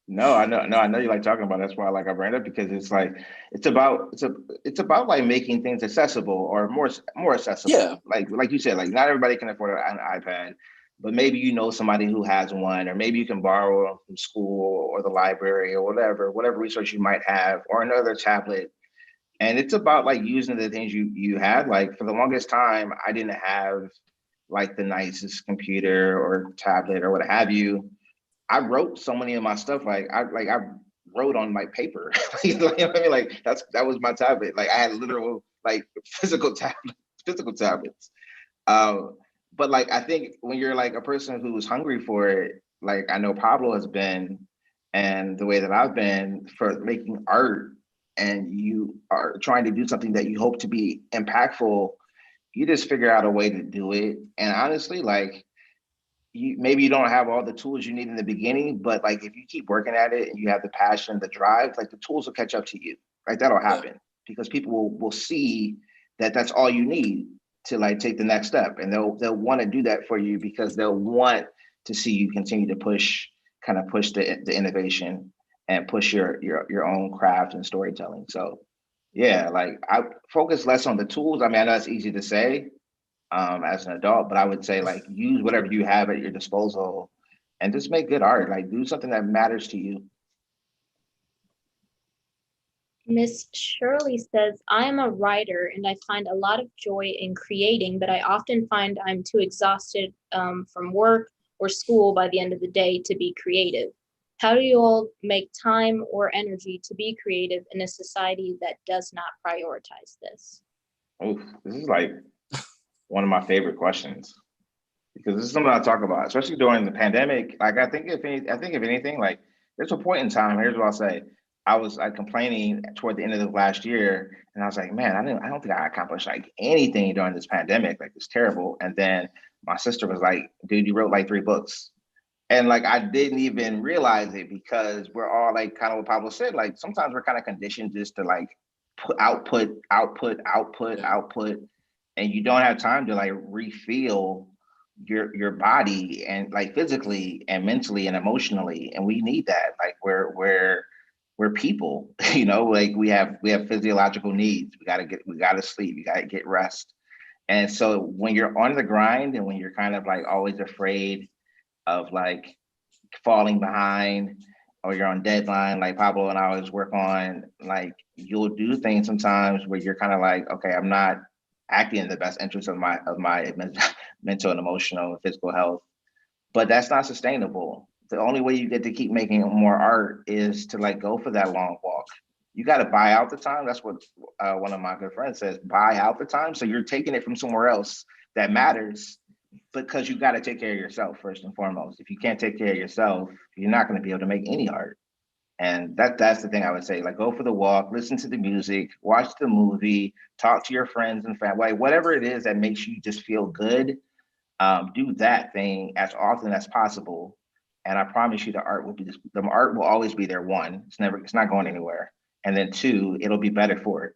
No, I know you like talking about it. That's why I bring it up, because it's like it's about like making things accessible, or more accessible. Yeah. Like you said, like not everybody can afford an iPad, but maybe you know somebody who has one, or maybe you can borrow from school or the library or whatever resource you might have, or another tablet. And it's about like using the things you had. Like for the longest time, I didn't have like the nicest computer or tablet or what have you. I wrote so many of my stuff. I wrote on my paper. You know what I mean? Like that was my tablet. Like I had literal like physical tablets. But like I think when you're like a person who's hungry for it, like I know Pablo has been, and the way that I've been for making art, and you are trying to do something that you hope to be impactful, you just figure out a way to do it. And honestly, like maybe you don't have all the tools you need in the beginning, but like if you keep working at it and you have the passion, the drive, like the tools will catch up to you. Like that'll happen because people will see that that's all you need to like take the next step, and they'll want to do that for you because they'll want to see you continue to push the innovation and push your own craft and storytelling. So yeah, like I focus less on the tools. I mean, I know it's easy to say as an adult, but I would say like use whatever you have at your disposal and just make good art. Like do something that matters to you. Miss Shirley says, I am a writer and I find a lot of joy in creating, but I often find I'm too exhausted from work or school by the end of the day to be creative. How do you all make time or energy to be creative in a society that does not prioritize this? Oof, this is like one of my favorite questions because this is something I talk about, especially during the pandemic. Like I think if anything, like there's a point in time. Here's what I'll say. I was like complaining toward the end of the last year, and I was like, man, I don't think I accomplished like anything during this pandemic. Like it's terrible. And then my sister was like, dude, you wrote like 3 books. And like I didn't even realize it because we're all like kind of what Pablo said, like sometimes we're kind of conditioned just to like put output, and you don't have time to like refill your body and like physically and mentally and emotionally. And we need that. Like we're people, you know, like we have physiological needs. We gotta sleep, we gotta get rest. And so when you're on the grind and when you're kind of like always afraid of like falling behind or you're on deadline, like Pablo and I always work on, like you'll do things sometimes where you're kind of like, okay, I'm not acting in the best interest of my mental and emotional and physical health, but that's not sustainable. The only way you get to keep making more art is to like go for that long walk. You got to buy out the time. That's what one of my good friends says, buy out the time. So you're taking it from somewhere else that matters, because you got to take care of yourself first and foremost. If you can't take care of yourself, you're not going to be able to make any art. And that's the thing I would say, like go for the walk, listen to the music, watch the movie, talk to your friends and family, like whatever it is that makes you just feel good. Do that thing as often as possible. And I promise you the art will always be there. One, it's not going anywhere. And then 2, it'll be better for it.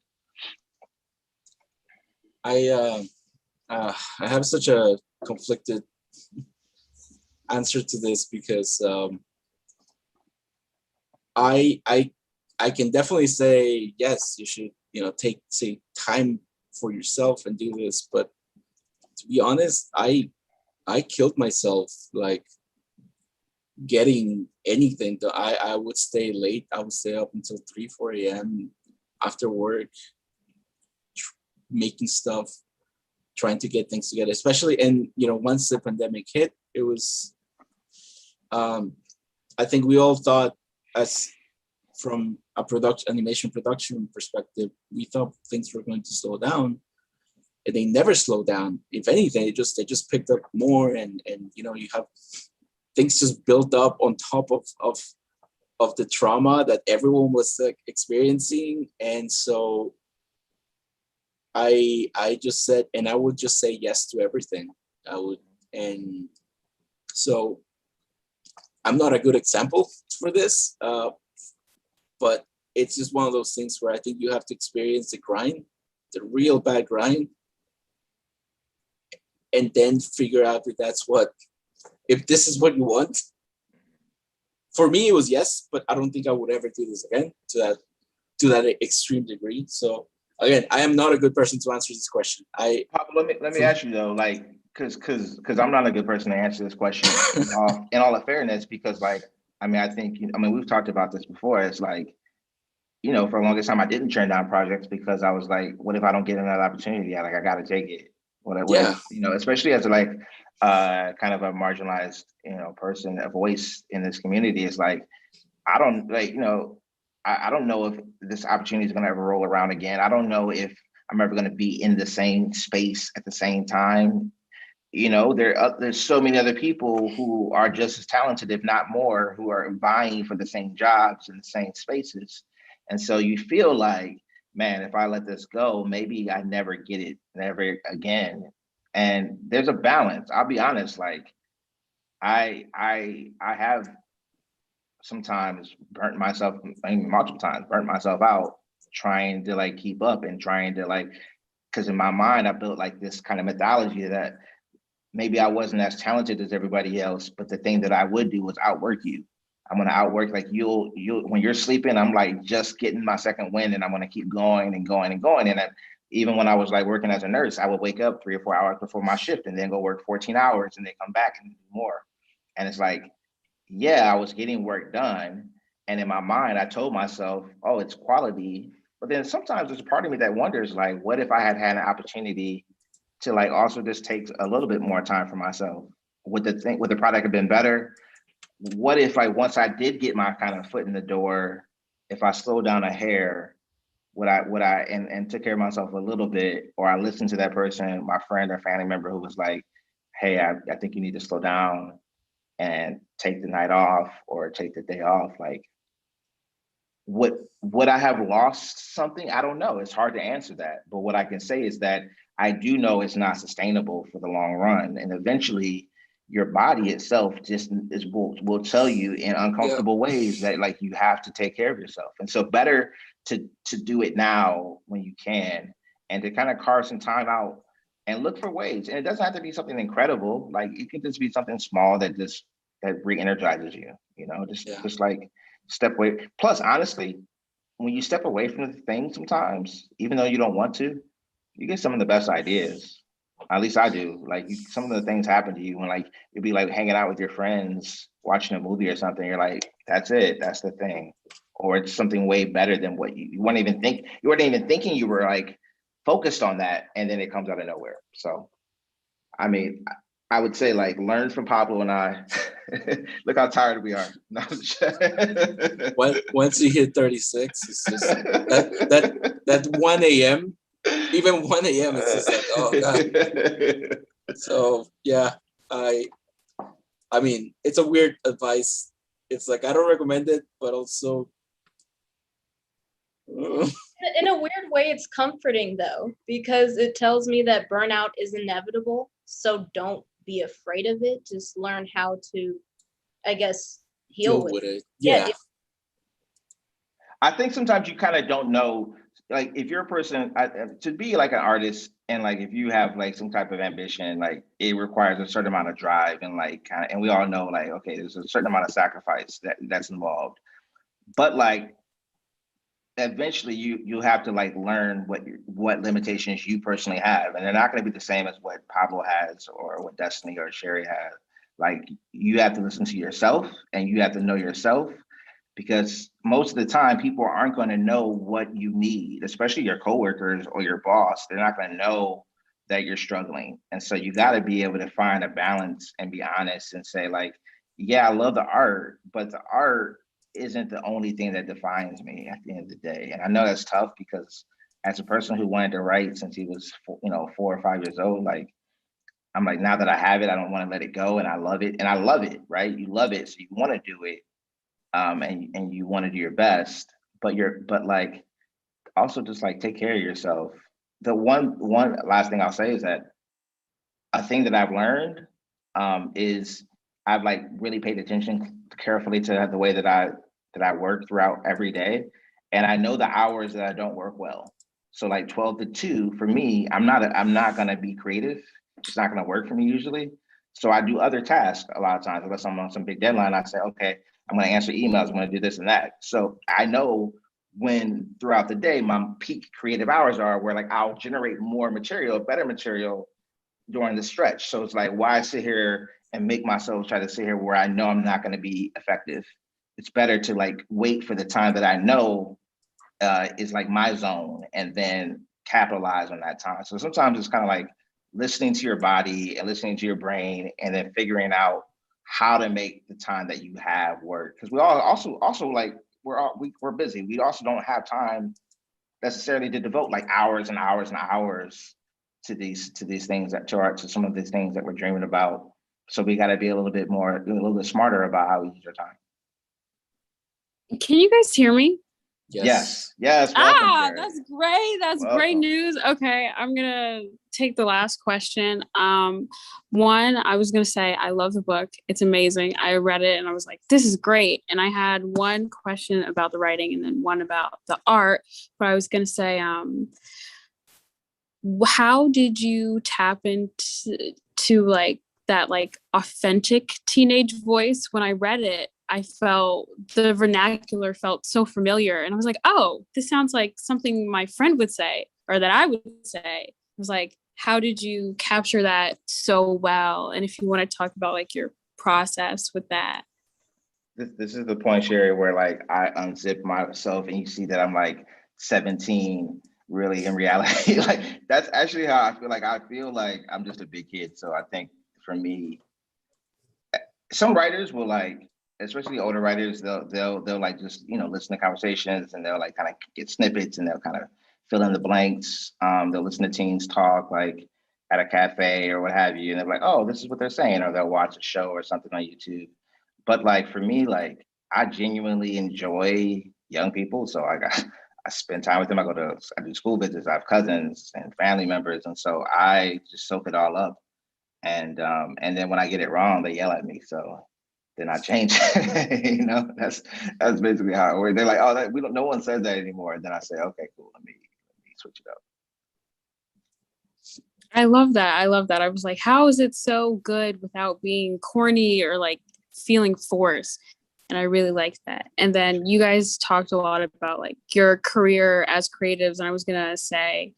I have such a conflicted answer to this because I can definitely say yes, you should, you know, take time for yourself and do this. But to be honest, I killed myself like getting anything done. I would stay late. I would stay up until 3-4 a.m. after work, making stuff, trying to get things together, especially, and you know, once the pandemic hit, it was I think we all thought, as from a animation production perspective, we thought things were going to slow down, and they never slowed down. If anything, they just picked up more, and you know, you have things just built up on top of the trauma that everyone was like experiencing. And so I just said, and I would just say yes to everything. I would, and so I'm not a good example for this, but it's just one of those things where I think you have to experience the grind, the real bad grind, and then figure out if this is what you want. For me, it was yes, but I don't think I would ever do this again to that extreme degree. So again, I am not a good person to answer this question. Pablo, let me ask you though, like, because I'm not a good person to answer this question in all fairness, because like, I mean, I think, we've talked about this before. It's like, you know, for the longest time, I didn't turn down projects because I was like, what if I don't get another opportunity? I got to take it. Yeah. You know, especially as like kind of a marginalized, you know, person, a voice in this community. Is like, I don't like, you know, I don't know if this opportunity is going to ever roll around again. I don't know if I'm ever going to be in the same space at the same time. You know, there's so many other people who are just as talented, if not more, who are vying for the same jobs in the same spaces. And so you feel like, man, if I let this go, maybe I never get it, never again. And there's a balance. I'll be honest, like, I have sometimes burnt myself, I mean, multiple times burnt myself out trying to like keep up and trying to like, because in my mind I built like this kind of mythology that maybe I wasn't as talented as everybody else, but the thing that I would do was outwork you. I'm gonna outwork, like you'll when you're sleeping, I'm like just getting my second wind and I'm gonna keep going and going and going. And even when I was like working as a nurse, I would wake up 3 or 4 hours before my shift and then go work 14 hours and then come back and do more. And it's like, yeah, I was getting work done. And in my mind, I told myself, oh, it's quality. But then sometimes there's a part of me that wonders, like, what if I had had an opportunity to like also just take a little bit more time for myself? Would the product have been better? What if like once I did get my kind of foot in the door, if I slowed down a hair, would I and took care of myself a little bit, or I listened to that person, my friend or family member who was like, hey, I think you need to slow down and take the night off or take the day off, like would I have lost something? I don't know. It's hard to answer that. But what I can say is that I do know it's not sustainable for the long run. And eventually your body itself just will tell you in uncomfortable ways that like you have to take care of yourself. And so better to do it now when you can, and to kind of carve some time out and look for ways. And it doesn't have to be something incredible. Like it can just be something small that re-energizes you, just like step away. Plus, honestly, when you step away from the thing sometimes, even though you don't want to, you get some of the best ideas. At least I do. Like some of the things happen to you when like you'd be like hanging out with your friends, watching a movie or something. You're like, that's it. That's the thing. Or it's something way better than what you weren't even thinking you were like focused on that. And then it comes out of nowhere. So, I mean, I would say like learn from Pablo and I. Look how tired we are. No, Once you hit 36, it's just that 1 a.m. Even 1 a.m. it's just like, oh god. So yeah, I mean it's a weird advice. It's like I don't recommend it, but also in a weird way it's comforting though, because it tells me that burnout is inevitable. So don't be afraid of it. Just learn how to, I guess, deal with it. Yeah. I think sometimes you kind of don't know, like if you're a person to be like an artist, and like if you have like some type of ambition, like it requires a certain amount of drive and like kind of, and we all know like, okay, there's a certain amount of sacrifice that's involved. But like eventually you have to like learn what limitations you personally have, and they're not going to be the same as what Pablo has or what Destiny or Sherry has. Like you have to listen to yourself and you have to know yourself, because most of the time people aren't going to know what you need, especially your coworkers or your boss. They're not going to know that you're struggling. And so you got to be able to find a balance and be honest and say like, yeah, I love the art, but the art isn't the only thing that defines me at the end of the day. And I know that's tough because as a person who wanted to write since he was 4 or 5 years old, like I'm like, now that I have it, I don't want to let it go. And I love it. And I love it, right? You love it. So you want to do it. And you want to do your best, but like also just like take care of yourself. The one last thing I'll say is that a thing that I've learned is I've like really paid attention carefully to the way that I work throughout every day, and I know the hours that I don't work well. So like 12 to 2 for me, I'm not gonna be creative. It's not gonna work for me usually. So I do other tasks a lot of times. Unless I'm on some big deadline, I say, okay, I'm gonna answer emails, I'm gonna do this and that. So I know when throughout the day my peak creative hours are, where like I'll generate more material, better material during the stretch. So it's like, why sit here and make myself try to sit here where I know I'm not going to be effective? It's better to like wait for the time that I know is like my zone and then capitalize on that time. So sometimes it's kind of like listening to your body and listening to your brain and then figuring out how to make the time that you have work. Because we all also like we're busy. We also don't have time necessarily to devote like hours and hours and hours to these things to some of these things that we're dreaming about. So we got to be a little bit smarter about how we use our time. Can you guys hear me? Yes. Welcome, Jared. That's great. That's great news. Okay, I'm gonna take the last question. One, I was gonna say I love the book. It's amazing. I read it and I was like, this is great. And I had one question about the writing and then one about the art. But I was gonna say, how did you tap into like that like authentic teenage voice? When I read it, I felt the vernacular felt so familiar. And I was like, oh, this sounds like something my friend would say or that I would say. I was like, how did you capture that so well? And if you want to talk about like your process with that. This is the point, Sherry, where like I unzip myself and you see that I'm like 17, really in reality. Like that's actually how I feel. Like I feel like I'm just a big kid. So I think for me, some writers will like, especially older writers, they'll like just, you know, listen to conversations and they'll like kind of get snippets and they'll kind of fill in the blanks. They'll listen to teens talk like at a cafe or what have you, and they're like, oh, this is what they're saying, or they'll watch a show or something on YouTube. But like for me, like I genuinely enjoy young people, so I spend time with them. I do school visits. I have cousins and family members, and so I just soak it all up. And then when I get it wrong, they yell at me. So then I change. You know, that's basically how it works. They're like, oh, no one says that anymore. And then I say, okay, cool. Let me switch it up. I love that. I love that. I was like, how is it so good without being corny or like feeling forced? And I really liked that. And then you guys talked a lot about like your career as creatives. And I was gonna say,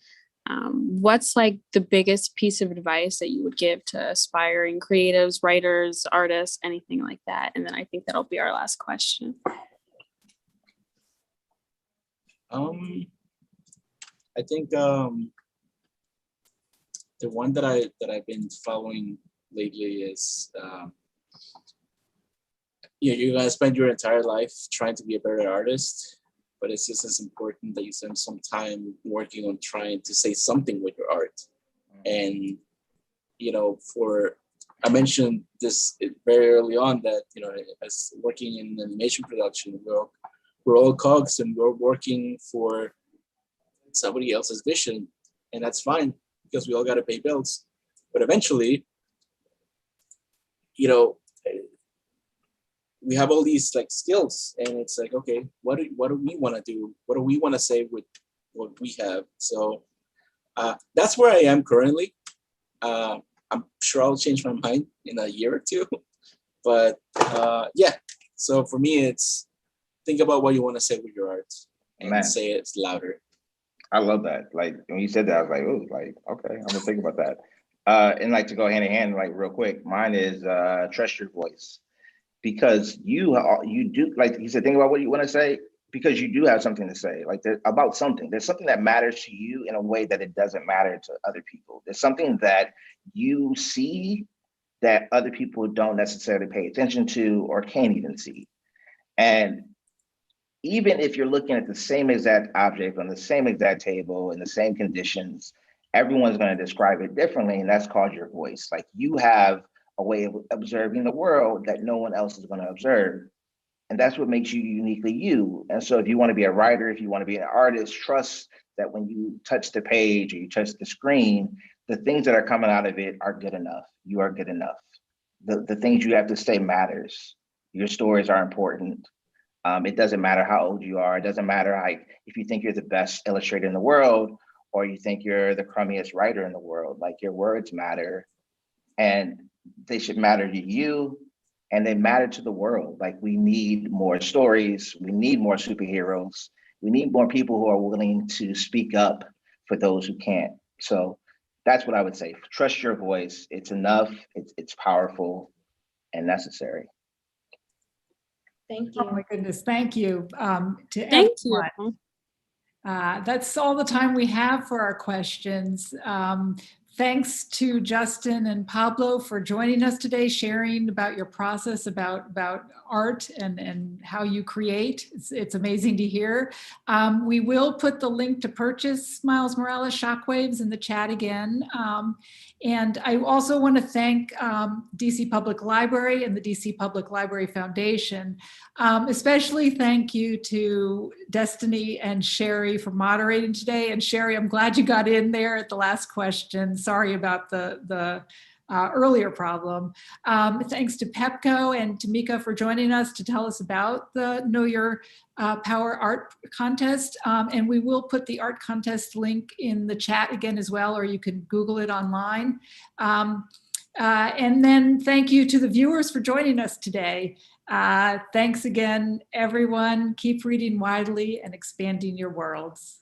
what's like the biggest piece of advice that you would give to aspiring creatives, writers, artists, anything like that? And then I think that'll be our last question. I think the one that I've been following lately is you're gonna spend your entire life trying to be a better artist, but it's just as important that you spend some time working on trying to say something with your art. And you know, I mentioned this very early on that, you know, as working in animation production, we're all cogs and we're working for somebody else's vision, and that's fine because we all got to pay bills. But eventually, you know, we have all these like skills, and it's like, okay, what do we want to do? What do we want to say with what we have? So that's where I am currently. I'm sure I'll change my mind in a year or two, but yeah. So for me, it's think about what you want to say with your art and say it louder. I love that. Like when you said that, I was like, oh, like, okay, I'm gonna think about that. And like to go hand in hand, like real quick, mine is trust your voice. Because you do, like you said, think about what you want to say, because you do have something to say, like about something. There's something that matters to you in a way that it doesn't matter to other people. There's something that you see that other people don't necessarily pay attention to or can't even see. And even if you're looking at the same exact object on the same exact table in the same conditions, everyone's going to describe it differently, and that's called your voice. Like you have a way of observing the world that no one else is going to observe. And that's what makes you uniquely you. And so if you want to be a writer, if you want to be an artist, trust that when you touch the page or you touch the screen, the things that are coming out of it are good enough. You are good enough. The things you have to say matters. Your stories are important. It doesn't matter how old you are. It doesn't matter if you think you're the best illustrator in the world or you think you're the crummiest writer in the world. Like your words matter. And they should matter to you, and they matter to the world. Like we need more stories, we need more superheroes, we need more people who are willing to speak up for those who can't. So that's what I would say. Trust your voice. It's enough, it's powerful and necessary. Thank you. Oh my goodness, thank you to Thank everyone. you. That's all the time we have for our questions. Thanks to Justin and Pablo for joining us today, sharing about your process, about art and how you create. It's amazing to hear. We will put the link to purchase Miles Morales Shockwaves in the chat again. And I also want to thank DC Public Library and the DC Public Library Foundation. Especially thank you to Destiny and Sherry for moderating today. And Sherry, I'm glad you got in there at the last question. Sorry about the earlier problem. Thanks to Pepco and Tamika for joining us to tell us about the Know Your Power Art Contest. And we will put the art contest link in the chat again as well, or you can Google it online. And then thank you to the viewers for joining us today. Thanks again, everyone. Keep reading widely and expanding your worlds.